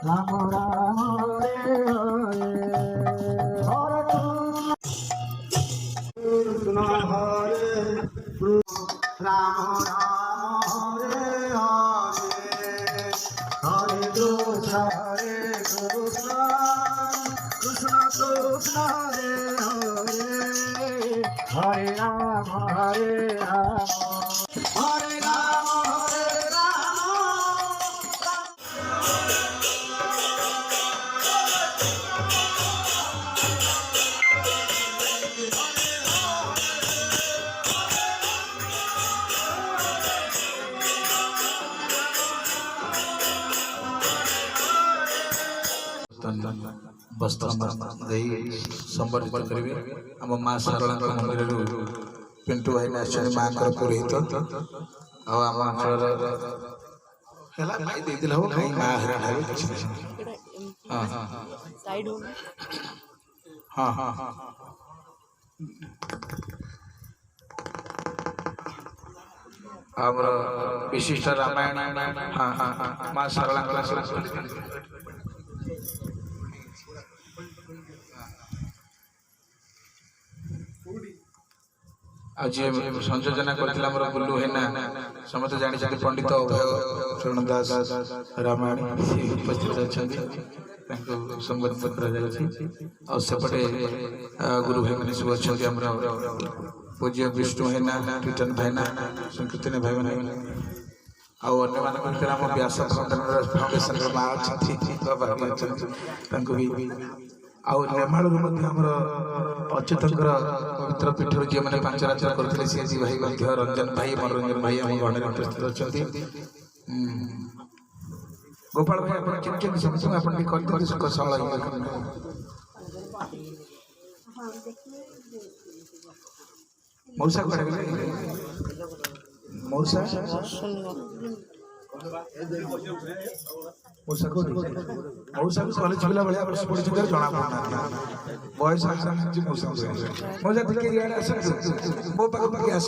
राम राम हरे कृष्ण हरे राम राम हरे हरे हरे कृष्ण कृष्ण कृष्ण हरे हरे हरे राम हरे राम हरे राम हरे राम। वस्त्र संबर्धित करेंगे आम माँ सारला मंदिर पिंटू भाई आसुच्च माँ पुरोहित आम अंचल हम कहीं माँ हरण है हाँ हाँ हाँ आमर विशिष्ट रामायण हाँ हाँ हाँ माँ सारला आज संयोजना करथिला हमर बुल्लू हेना समस्त जानि पंडित अभय चरण दास रामायण उपस्थित अछंती तांको संबोधित करा जायछि और सेपटे गुरु भाई माने सब अछंती हमर पूज्य विष्णु हेना कीर्तन भाईना संकीर्तन भाई माने आउ अन्य मान भीतर हम व्यास फाउंडेशन मा अछंती बाबा अछंती तांको भी आउ नेमाल अच्युतंकर पवित्र पीठर जी मैंने पांच रात्र करते सी भाई रंजन भाई मनोरंजन भाई आम गण उपस्थित अच्छा गोपाल भाई मौसा मौसा मौसा को कॉलेज पिला भाई पढ़ी जना पड़ना बयस मौसा मौसा टिके मो पाखे आस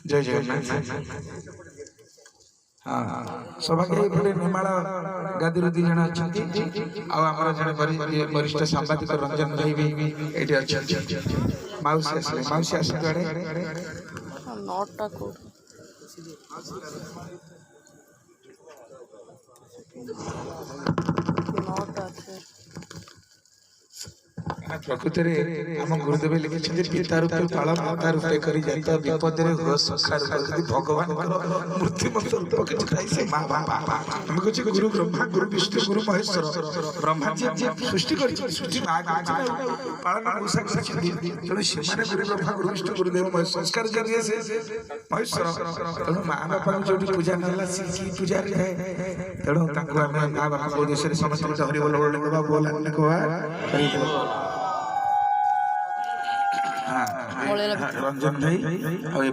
जय जय हाँ सौभाग्य निर्माण गादी दी जन अच्छा वरिष्ठ सांबादिक रंजन भाई भी ये अच्छा मौसी आस प्रकृत आम गुरुदेव लिखिं पिता रूपे पाल माता रूपे करी जाता विपद भगवान मूर्तिमंत रूप किसी माँ बापा आम कहे गुरु ब्रह्मा गुरु विष्णु गुरु महेश्वर ब्रह्मा जी सृष्टि सृष्टि माँ पालन मूषा तेणु से गुरु ब्रह्मा गुरु विष्णु गुरुदेव संस्कार जरिए से महेश्वर तेणु माँ बापा जो पूजा ना पूजा तेणु माँ बापा देश समस्त हरि बोल बोल रंजन भाई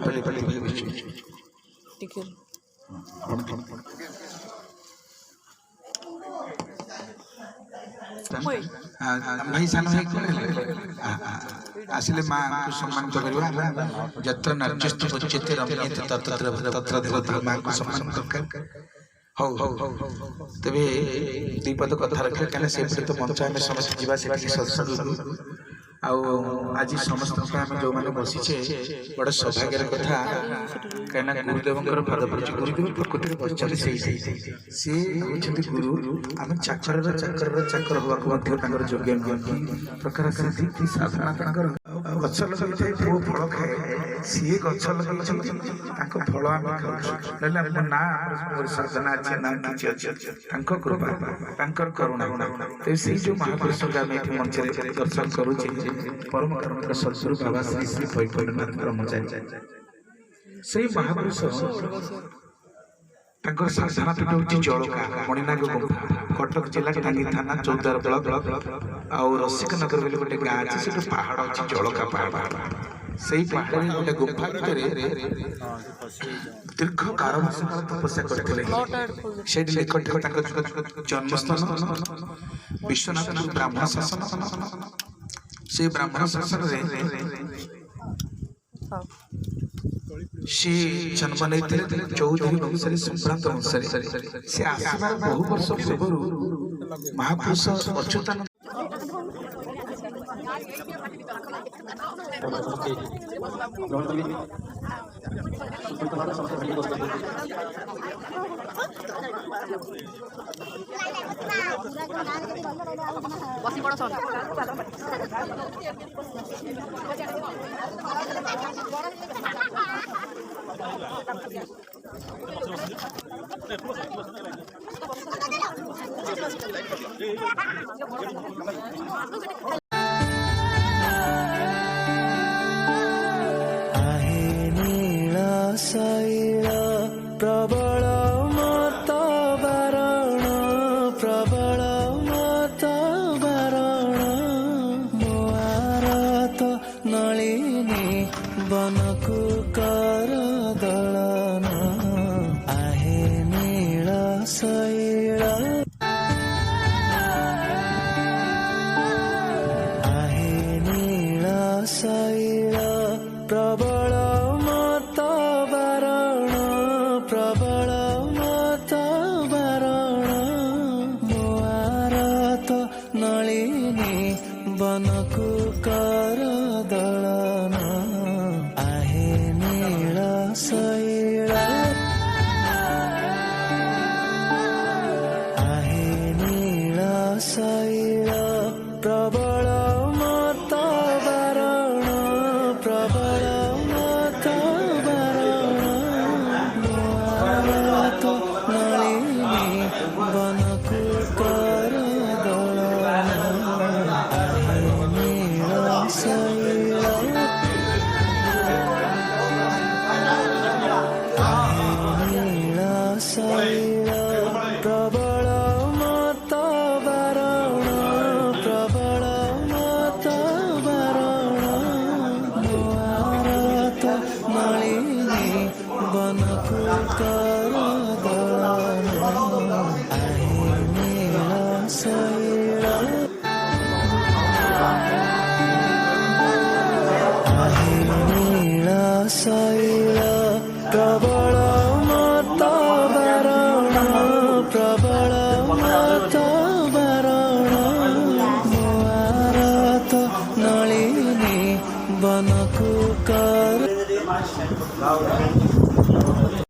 भाई सान भाई आसिले माँ को सम्मान करवा जत्र नार्यस्तु उच्यते रम्यते तत्र माँ को सम्मान दरकार हौ तेरे दीपद कथा रखे कहीं से तो मंच आम समस्त जीवा से सत्संग आज समस्त जो मैंने बसीचे बड़े सौभाग्य कथा कहीं गुरुदेव पाद पड़े गुरुदेव प्रकृति पश्चात सी गुरु आम चाकर चाकर चाकर हवा योग्य प्रकार साधना ଗଛ ଲଗେଇଥାଏ ପୁଅ ଫଳ ଖାଏ ସିଏ ଗଛ ଲଗେଇଛନ୍ତି ତାଙ୍କ ଫଳ ଆମେ ଖାଉଛୁ ନହେଲେ ଆମ ନା ମୋର ସାଧନା ଅଛି ନା କିଛି ଅଛି ତାଙ୍କ କୃପା ତାଙ୍କର କରୁଣା ତେବେ ସେଇ ଯୋଉ ମହାପୁରୁଷଙ୍କୁ ଆମେ ଏଠି ମଞ୍ଚରେ ଦର୍ଶନ କରୁଛେ ପରମ କାରୁଣିକ ସଦ୍ଗୁରୁ ବାବା ଶ୍ରୀ ଶ୍ରୀ ବୈକୁଣ୍ଠନାଥ ବ୍ରହ୍ମଚାରୀ ସେଇ ମହାପୁରୁଷ ତାଙ୍କର ଶାସନ ପୀଠ ହେଉଛି ଜଳକା ମଣିନାଗ ଗୁମ୍ଫା କଟକ ଜିଲ୍ଲା ଟାଙ୍ଗୀ ଥାନା ଚୌଦ୍ୱାର ବ୍ଲକ ଆଉ ରସିକ ନଗର ବୋଲି ଗୋଟେ ଗାଁ ଅଛି ସେଠୁ ପାହାଡ଼ ଅଛି ଜଳକା ପାହାଡ଼ ସେଇ ପାହାଡ଼ରେ ଗୋଟେ ଗୁମ୍ଫା ଭିତରେ ଦୀର୍ଘ 12 ବର୍ଷ କାଳ ତପସ୍ୟା କରିଥିଲେ ସେଇଠି ନିକଟରେ ତାଙ୍କ ଜନ୍ମସ୍ଥାନ ବିଶ୍ୱନାଥ ବ୍ରାହ୍ମଣ ଶାସନ ସେଇ ବ୍ରାହ୍ମଣ ଶାସନରେ ସେ ଜନ୍ମ ନେଇଥିଲେ ଚୌଧୁରୀ ବଂଶରେ ସମ୍ଭ୍ରାନ୍ତ ବଂଶରେ ସେ ଆସିବାର ବହୁ ବର୍ଷ ପୂର୍ବରୁ ମହାପୁରୁଷ ଅଚ୍ୟୁତାନନ୍ଦ ଶୈଳ ପ୍ରବଳ ମତ ବାରଣ ପ୍ରବଳ ମତ ବାରଣ ମୁଆରତ ନଳିନୀ ବନକୁ କର ଦଳନ ଆହେ ନୀଳ ଶୈଳ ଆହେ ନୀଳ ଶୈଳ ପ୍ରବଳ ପ୍ରବଳ ମତ ବାରଣ ମୁଆରତ ନଳିନୀ ବନକୁ କର ଦଳନ ଆହେ ନୀଳ ଶୈଳ ଆହେ ନୀଳ ଶୈଳ ପ୍ରବଳ ମତ ବାରଣ ପ୍ରବଳ ମତ ବାରଣ ନଳିନୀ ବନକୁ କର ଦଳନ ଆହେ ନୀଳ ଶୈଳ ଆହେ ନୀଳ ଶୈଳ ପ୍ରବଳ ମତ ବାରଣ ପ୍ରବଳ ମତ ବାରଣ ମୁଆରତ ନଳିନୀ ବନକୁ କର ଦଳନ ଆହେ ନୀଳ ଶୈଳ ଆହେ ନୀଳ ଶୈଳ ପ୍ରବଳ ମତ ବାରଣ ପ୍ରବଳ ମତ ବାରଣ ମୁଆରତ ନଳିନୀ ବନକୁ କର